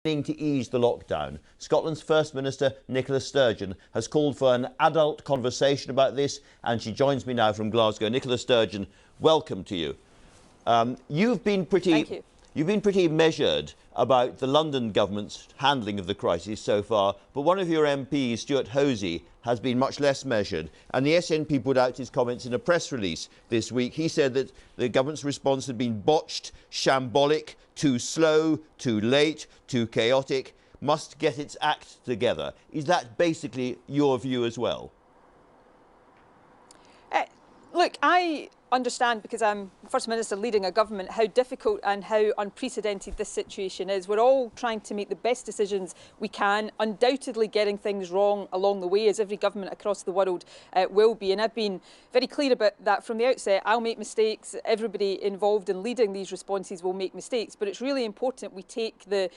to ease the lockdown. Scotland's First Minister, Nicola Sturgeon, has called for an adult conversation about this, and she joins me now from Glasgow. Nicola Sturgeon, welcome to you. You've been pretty measured about the London government's handling of the crisis so far, but one of your MPs, Stuart Hosey, has been much less measured, and the SNP put out his comments in a press release this week. He said that the government's response had been botched, shambolic, too slow, too late, too chaotic, must get its act together. Is that basically your view as well? Look, I understand, because I'm First Minister leading a government, how difficult and how unprecedented this situation is. We're all trying to make the best decisions we can, undoubtedly getting things wrong along the way, as every government across the world will be. And I've been very clear about that from the outset. I'll make mistakes. Everybody involved in leading these responses will make mistakes. But it's really important we take the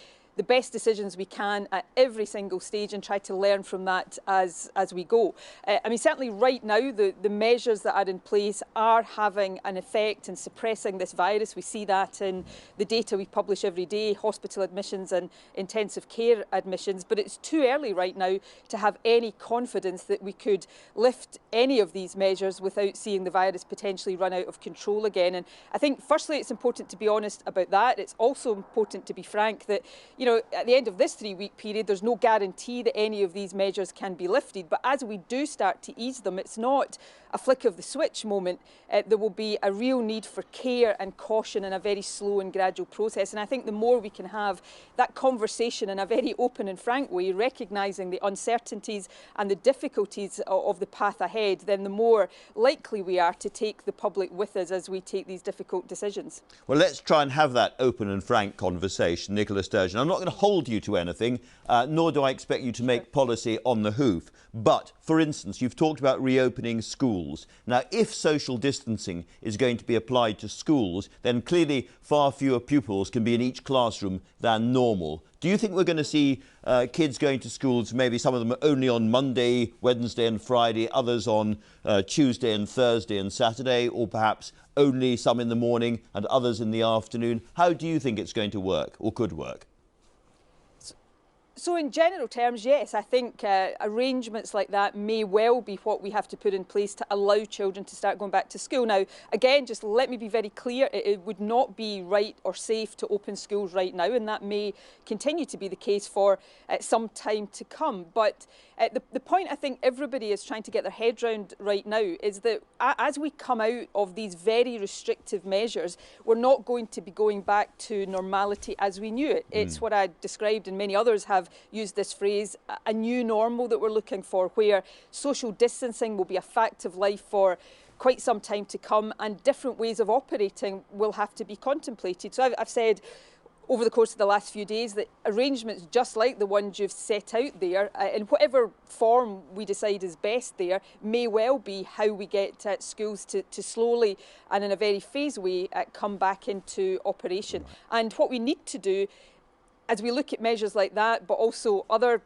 best decisions we can at every single stage and try to learn from that as we go. I mean, certainly right now, the measures that are in place are having an effect in suppressing this virus. We see that in the data we publish every day, hospital admissions and intensive care admissions. But it's too early right now to have any confidence that we could lift any of these measures without seeing the virus potentially run out of control again. And I think, firstly, it's important to be honest about that. It's also important to be frank that, you know, at the end of this 3-week period, there's no guarantee that any of these measures can be lifted. But as we do start to ease them, it's not a flick of the switch moment. There will be a real need for care and caution in a very slow and gradual process. And I think the more we can have that conversation in a very open and frank way, recognising the uncertainties and the difficulties of the path ahead, then the more likely we are to take the public with us as we take these difficult decisions. Well, let's try and have that open and frank conversation, Nicola Sturgeon. I'm not going to hold you to anything, nor do I expect you to make policy on the hoof. But, for instance, you've talked about reopening schools. Now, if social distancing is going to be applied to schools, then clearly far fewer pupils can be in each classroom than normal. Do you think we're going to see kids going to schools, maybe some of them only on Monday, Wednesday and Friday, others on Tuesday and Thursday and Saturday, or perhaps only some in the morning and others in the afternoon? How do you think it's going to work, or could work? So in general terms, yes, I think arrangements like that may well be what we have to put in place to allow children to start going back to school. Now, again, just let me be very clear, it would not be right or safe to open schools right now, and that may continue to be the case for some time to come. But the point I think everybody is trying to get their head round right now is that as we come out of these very restrictive measures, we're not going to be going back to normality as we knew it. It's what I described, and many others have used this phrase, a new normal that we're looking for, where social distancing will be a fact of life for quite some time to come, and different ways of operating will have to be contemplated. So I've said over the course of the last few days that arrangements just like the ones you've set out there, in whatever form we decide is best there, may well be how we get schools to slowly and in a very phased way come back into operation. And what we need to do as we look at measures like that, but also other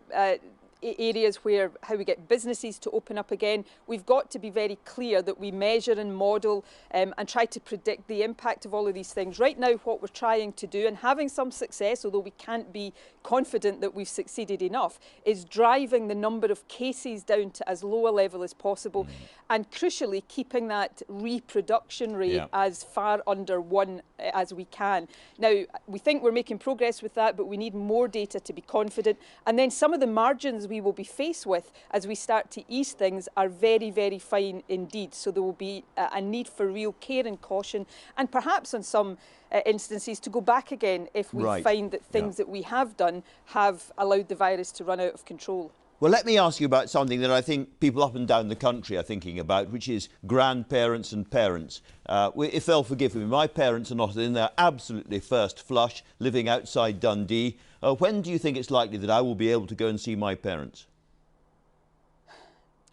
areas where how we get businesses to open up again, we've got to be very clear that we measure and model and try to predict the impact of all of these things. Right now, what we're trying to do, and having some success, although we can't be confident that we've succeeded enough, is driving the number of cases down to as low a level as possible, and crucially keeping that reproduction rate as far under 1 as we can. Now, we think we're making progress with that, but we need more data to be confident. And then some of the margins we will be faced with as we start to ease things are very, very fine indeed. So there will be a need for real care and caution, and perhaps on some instances to go back again if we find that things that we have done have allowed the virus to run out of control. Well, let me ask you about something that I think people up and down the country are thinking about, which is grandparents and parents. If they'll forgive me, my parents are not in their absolutely first flush, living outside Dundee. When do you think it's likely that I will be able to go and see my parents?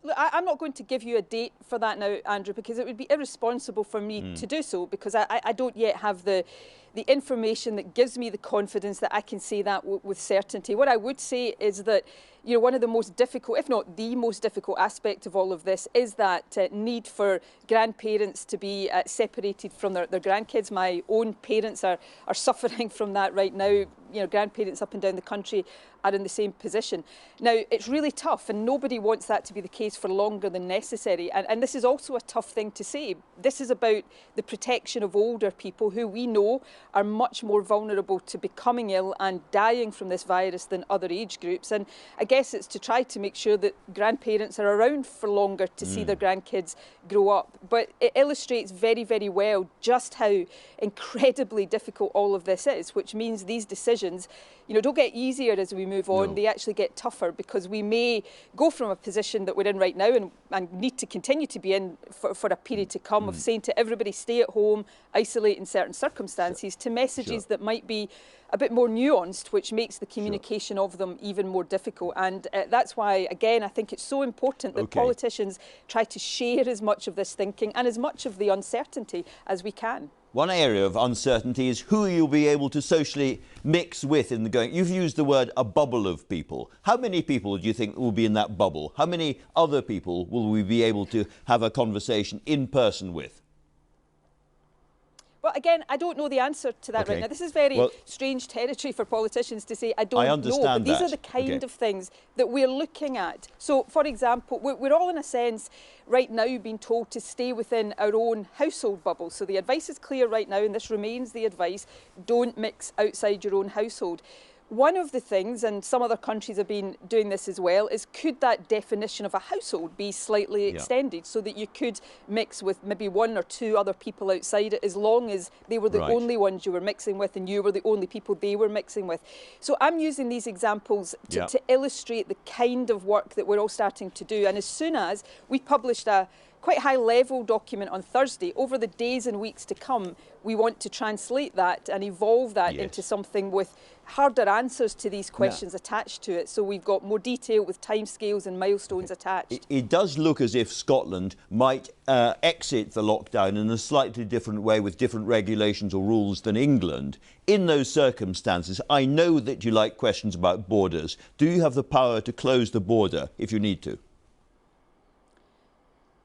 Look, I'm not going to give you a date for that now, Andrew, because it would be irresponsible for me to do so, because I don't yet have the information that gives me the confidence that I can say that with certainty. What I would say is that, you know, one of the most difficult, if not the most difficult aspect of all of this is that need for grandparents to be separated from their grandkids. My own parents are suffering from that right now. grandparents up and down the country are in the same position. Now, it's really tough, and nobody wants that to be the case for longer than necessary. And this is also a tough thing to say. This is about the protection of older people who we know are much more vulnerable to becoming ill and dying from this virus than other age groups. And I guess it's to try to make sure that grandparents are around for longer to see their grandkids grow up. But it illustrates very, very well just how incredibly difficult all of this is, which means these decisions, don't get easier as we move on. No. They actually get tougher, because we may go from a position that we're in right now and need to continue to be in for a period to come of saying to everybody, stay at home, isolate in certain circumstances, to messages that might be a bit more nuanced, which makes the communication of them even more difficult. And that's why, again, I think it's so important that politicians try to share as much of this thinking and as much of the uncertainty as we can. One area of uncertainty is who you'll be able to socially mix with in the going. You've used the word a bubble of people. How many people do you think will be in that bubble? How many other people will we be able to have a conversation in person with? Well, again, I don't know the answer to that right now. This is very strange territory for politicians to say, I don't know. But these are the kind of things that we're looking at. So, for example, we're all in a sense right now being told to stay within our own household bubble. So the advice is clear right now, and this remains the advice: don't mix outside your own household. One of the things, and some other countries have been doing this as well, is could that definition of a household be slightly extended so that you could mix with maybe one or two other people outside it, as long as they were the only ones you were mixing with and you were the only people they were mixing with. So I'm using these examples to illustrate the kind of work that we're all starting to do. And as soon as we published a quite high-level document on Thursday, over the days and weeks to come, we want to translate that and evolve that into something with harder answers to these questions attached to it. So we've got more detail with timescales and milestones attached. It does look as if Scotland might exit the lockdown in a slightly different way, with different regulations or rules, than England. In those circumstances, I know that you like questions about borders. Do you have the power to close the border if you need to?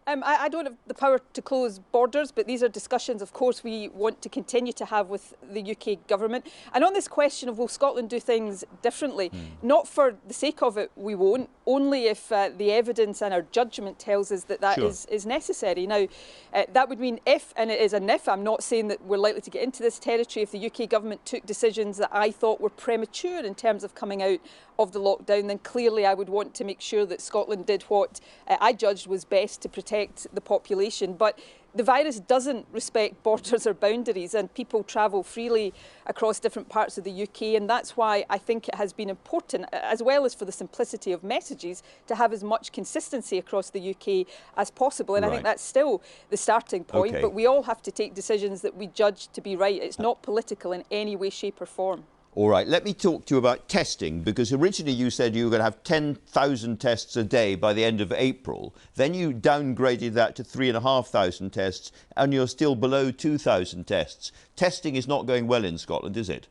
I don't have the power to close borders, but these are discussions, of course, we want to continue to have with the UK government. And on this question of will Scotland do things differently, not for the sake of it, we won't, only if the evidence and our judgment tells us that that is necessary. Now, that would mean if, and it is an if, I'm not saying that we're likely to get into this territory, if the UK government took decisions that I thought were premature in terms of coming out of the lockdown, then clearly I would want to make sure that Scotland did what I judged was best to protect the population. But the virus doesn't respect borders or boundaries, and people travel freely across different parts of the UK, and that's why I think it has been important, as well as for the simplicity of messages, to have as much consistency across the UK as possible. And I think that's still the starting point, but we all have to take decisions that we judge to be right. It's not political in any way, shape or form. All right, let me talk to you about testing, because originally you said you were going to have 10,000 tests a day by the end of April. Then you downgraded that to 3,500 tests, and you're still below 2,000 tests. Testing is not going well in Scotland, is it?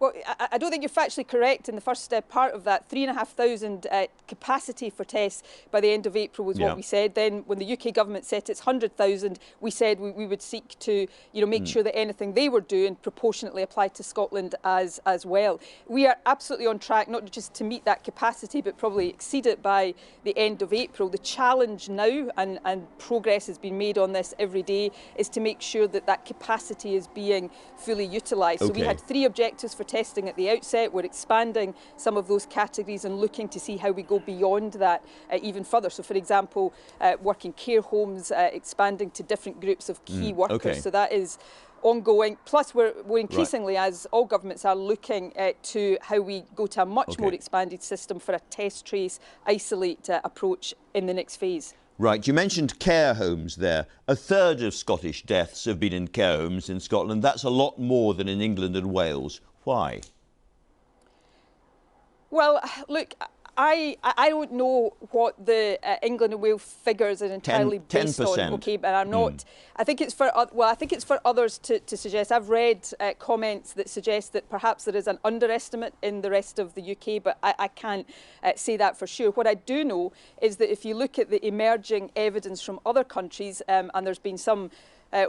Well, I don't think you're factually correct in the first part of that. 3,500 capacity for tests by the end of April was what we said. Then when the UK government set its 100,000, we said we would seek to make sure that anything they were doing proportionately applied to Scotland as well. We are absolutely on track, not just to meet that capacity, but probably exceed it by the end of April. The challenge now, and progress has been made on this every day, is to make sure that that capacity is being fully utilised. So we had 3 objectives for testing at the outset. We're expanding some of those categories and looking to see how we go beyond that even further. So, for example, working care homes, expanding to different groups of key workers. So that is ongoing. Plus, we're increasingly, as all governments are, looking to how we go to a much more expanded system for a test, trace, isolate approach in the next phase. Right, you mentioned care homes there. 1/3 of Scottish deaths have been in care homes in Scotland. That's a lot more than in England and Wales. Why? Well, look, I don't know what the England and Wales figures are entirely based on. Okay, but I'm not. I think it's for others to suggest. I've read comments that suggest that perhaps there is an underestimate in the rest of the UK, but I can't say that for sure. What I do know is that if you look at the emerging evidence from other countries, and there's been some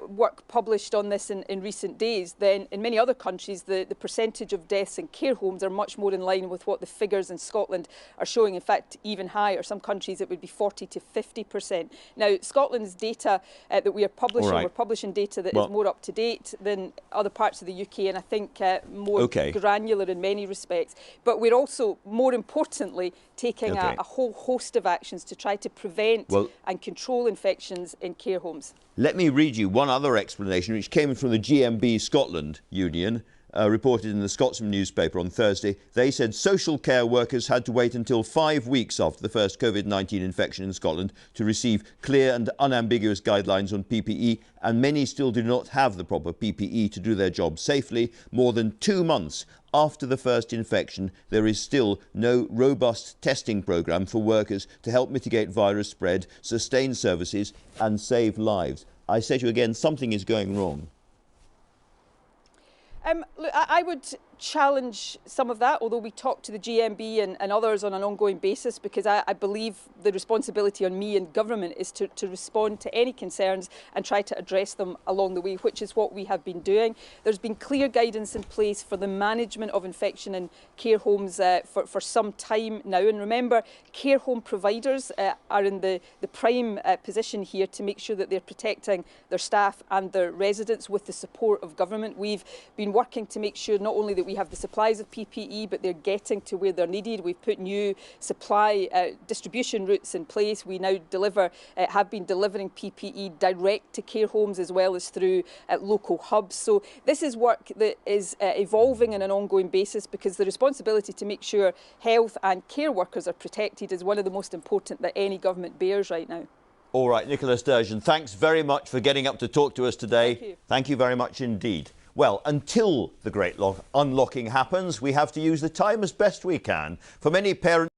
work published on this in recent days, then in many other countries the percentage of deaths in care homes are much more in line with what the figures in Scotland are showing. In fact, even higher. Some countries it would be 40 to 50%. Now, Scotland's data that we are publishing, we're publishing data that is more up to date than other parts of the UK, and I think more granular in many respects. But we're also, more importantly, taking a whole host of actions to try to prevent and control infections in care homes. Let me read you one other explanation which came from the GMB Scotland Union, reported in the Scotsman newspaper on Thursday. They said social care workers had to wait until 5 weeks after the first COVID-19 infection in Scotland to receive clear and unambiguous guidelines on PPE, and many still do not have the proper PPE to do their job safely. More than 2 months after the first infection, there is still no robust testing programme for workers to help mitigate virus spread, sustain services and save lives. I say to you again, something is going wrong. Look, I would challenge some of that, although we talk to the GMB and others on an ongoing basis, because I believe the responsibility on me and government is to respond to any concerns and try to address them along the way, which is what we have been doing. There's been clear guidance in place for the management of infection in care homes for some time now. And remember, care home providers are in the prime position here to make sure that they're protecting their staff and their residents with the support of government. We've been working to make sure not only that we have the supplies of PPE, but they're getting to where they're needed. We've put new supply distribution routes in place. We now have been delivering PPE direct to care homes as well as through local hubs. So this is work that is evolving on an ongoing basis, because the responsibility to make sure health and care workers are protected is one of the most important that any government bears right now. All right, Nicola Sturgeon, thanks very much for getting up to talk to us today. Thank you. Thank you very much indeed. Well, until the great unlocking happens, we have to use the time as best we can. For many parents,